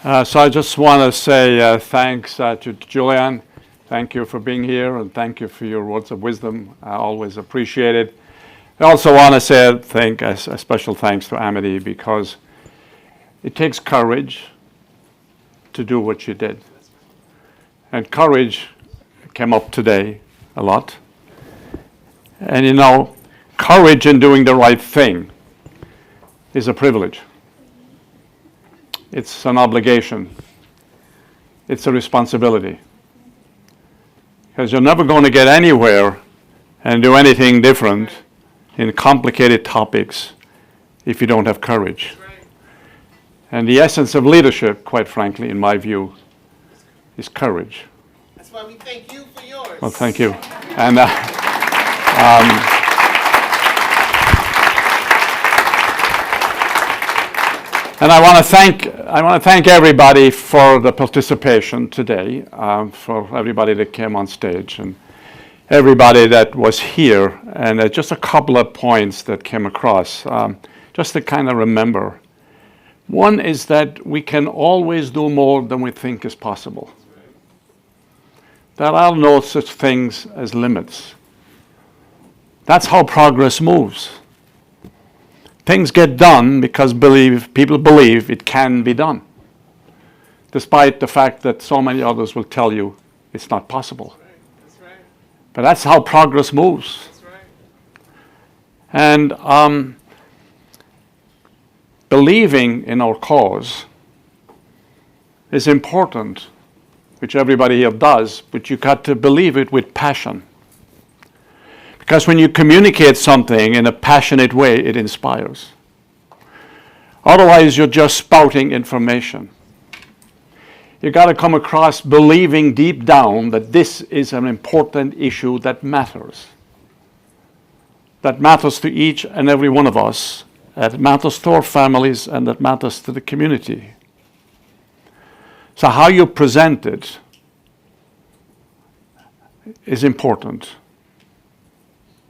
So I just want to say thanks to Julian. Thank you for being here, and thank you for your words of wisdom. I always appreciate it. I also want to say a special thanks to Amity, because it takes courage to do what you did. And courage came up today a lot. And you know, courage in doing the right thing is a privilege. It's an obligation. It's a responsibility. Because you're never going to get anywhere and do anything different in complicated topics if you don't have courage. And the essence of leadership, quite frankly, in my view, is courage. That's why we thank you for yours. Well, thank you. And I want to thank everybody for the participation today, for everybody that came on stage and everybody that was here. And just a couple of points that came across, just to kind of remember. One is that we can always do more than we think is possible. There are no such things as limits. That's how progress moves. Things get done because people believe it can be done, despite the fact that so many others will tell you it's not possible. That's right. But that's how progress moves. That's right. And believing in our cause is important, which everybody here does, but you got to believe it with passion. Because when you communicate something in a passionate way, it inspires. Otherwise, you're just spouting information. You got to come across believing deep down that this is an important issue that matters. That matters to each and every one of us. That matters to our families, and that matters to the community. So how you present it is important.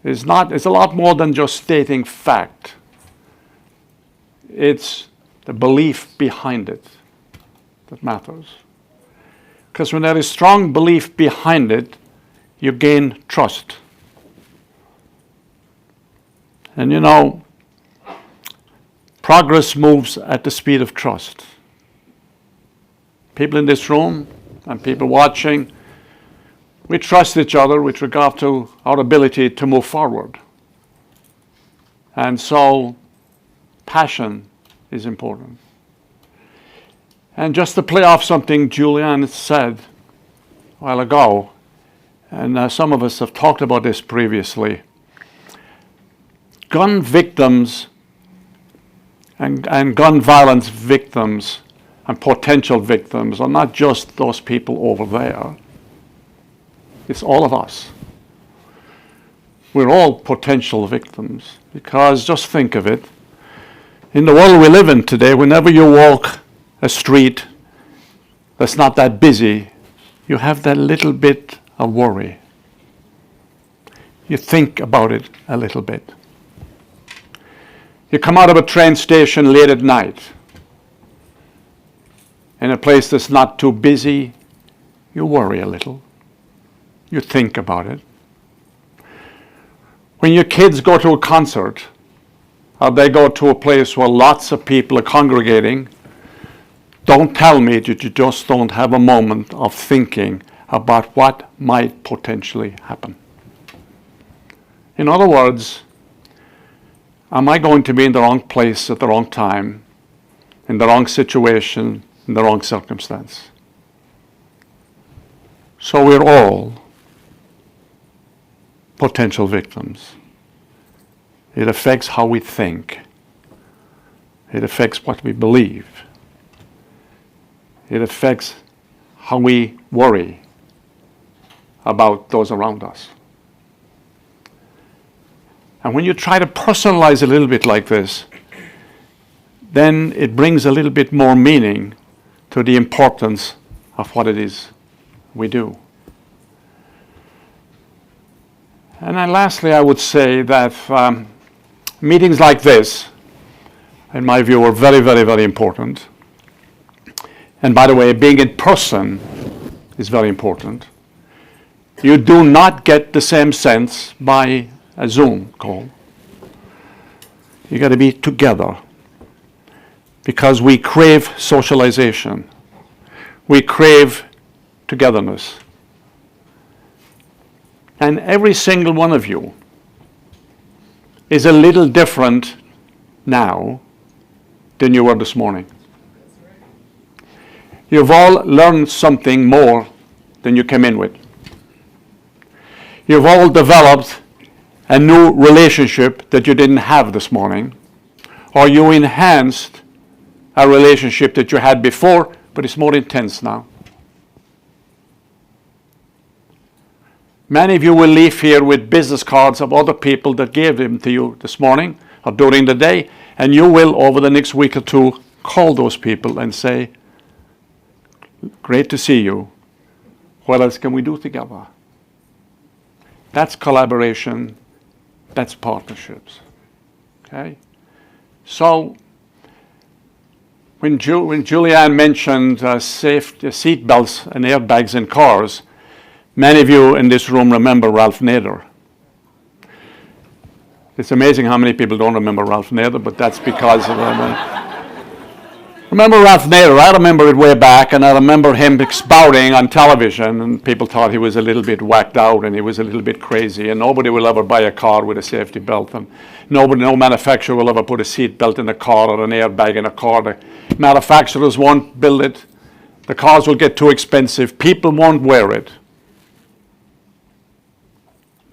It's a lot more than just stating fact. It's the belief behind it that matters. Because when there is strong belief behind it, you gain trust. And you know, progress moves at the speed of trust. People in this room and people watching, we trust each other with regard to our ability to move forward. And so, passion is important. And just to play off something Julian said a while ago, and some of us have talked about this previously, gun victims and gun violence victims and potential victims are not just those people over there. It's all of us. We're all potential victims, because just think of it. In the world we live in today, whenever you walk a street that's not that busy, you have that little bit of worry. You think about it a little bit. You come out of a train station late at night, in a place that's not too busy, you worry a little. You think about it. When your kids go to a concert, or they go to a place where lots of people are congregating, don't tell me that you just don't have a moment of thinking about what might potentially happen. In other words, am I going to be in the wrong place at the wrong time, in the wrong situation, in the wrong circumstance? So we're all potential victims. It affects how we think. It affects what we believe. It affects how we worry about those around us. And when you try to personalize a little bit like this, then it brings a little bit more meaning to the importance of what it is we do. And then lastly, I would say that meetings like this, in my view, are very, very, very important. And by the way, being in person is very important. You do not get the same sense by a Zoom call. You got to be together because we crave socialization. We crave togetherness. And every single one of you is a little different now than you were this morning. You've all learned something more than you came in with. You've all developed a new relationship that you didn't have this morning, or you enhanced a relationship that you had before, but it's more intense now. Many of you will leave here with business cards of other people that gave them to you this morning or during the day, and you will, over the next week or two, call those people and say, great to see you. What else can we do together? That's collaboration. That's partnerships. Okay? So, when Julianne mentioned seat belts and airbags in cars, many of you in this room remember Ralph Nader. It's amazing how many people don't remember Ralph Nader, but that's because of remember Ralph Nader? I remember it way back, and I remember him spouting on television, and people thought he was a little bit whacked out and he was a little bit crazy, and nobody will ever buy a car with a safety belt, and no manufacturer will ever put a seat belt in a car or an airbag in a car. The manufacturers won't build it. The cars will get too expensive. People won't wear it.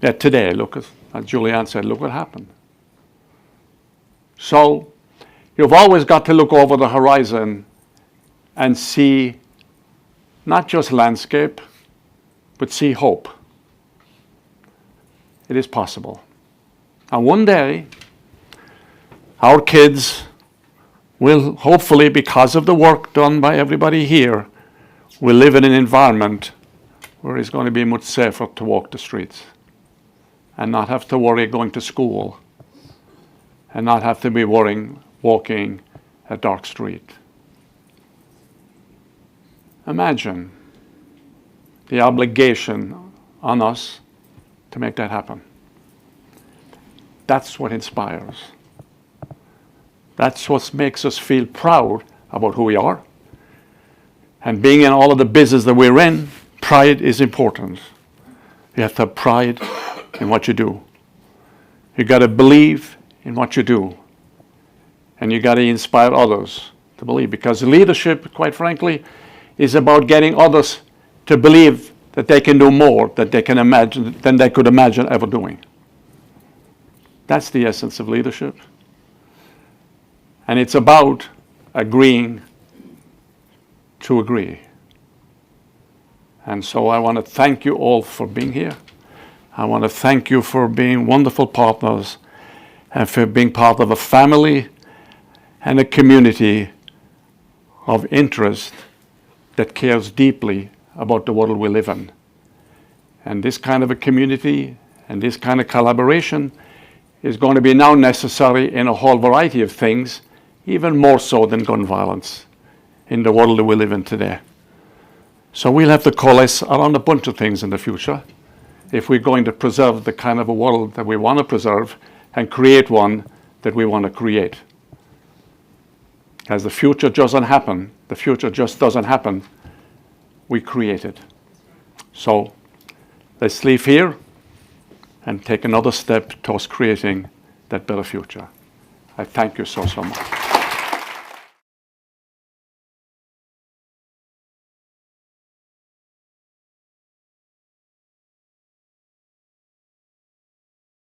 Yet today, look, as Julianne said, look what happened. So, you've always got to look over the horizon and see not just landscape, but see hope. It is possible. And one day, our kids will hopefully, because of the work done by everybody here, will live in an environment where it's going to be much safer to walk the streets and not have to worry going to school and not have to be worrying walking a dark street. Imagine the obligation on us to make that happen. That's what inspires. That's what makes us feel proud about who we are. And being in all of the business that we're in, pride is important. You have to have pride in what you do. You got to believe in what you do. And you got to inspire others to believe, because leadership, quite frankly, is about getting others to believe that they can do more than they could imagine ever doing. That's the essence of leadership. And it's about agreeing to agree. And so I want to thank you all for being here. I want to thank you for being wonderful partners and for being part of a family and a community of interest that cares deeply about the world we live in. And this kind of a community and this kind of collaboration is going to be now necessary in a whole variety of things, even more so than gun violence in the world that we live in today. So we'll have to coalesce around a bunch of things in the future if we're going to preserve the kind of a world that we want to preserve and create one that we want to create. As the future doesn't happen, the future just doesn't happen, we create it. So let's leave here and take another step towards creating that better future. I thank you so much.